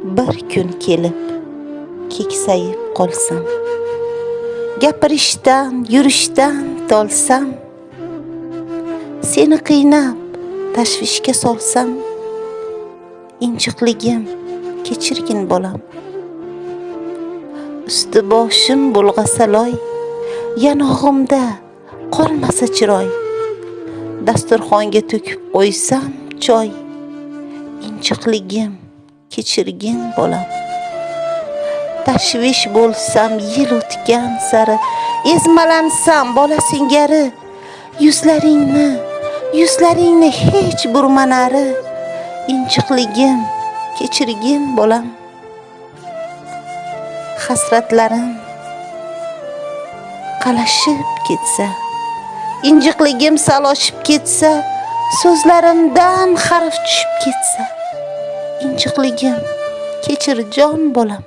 bir kun kelib keksayib qolsam, gapirishdan, yurishdan tolsam, seni qiynab tashvishga solsam, injiqligim kechirgin bolam. Usti boshim bulg'asa loy, yanog'imda qolmasa chiroy, dasturxonga to'kib qo'ysam choy, injiqligim kechirgin bolam. Tashvish bo'lsam yil o'tgan sari, ezmalansam bola singari, yuzlaringni hech burma nari, injiqligim kechirgin bolam. Hasratlarim qalashib ketsa, injiqligim saloshib ketsa, so'zlarimdan harf tushib ketsa, injiqligim kechir jon bolam.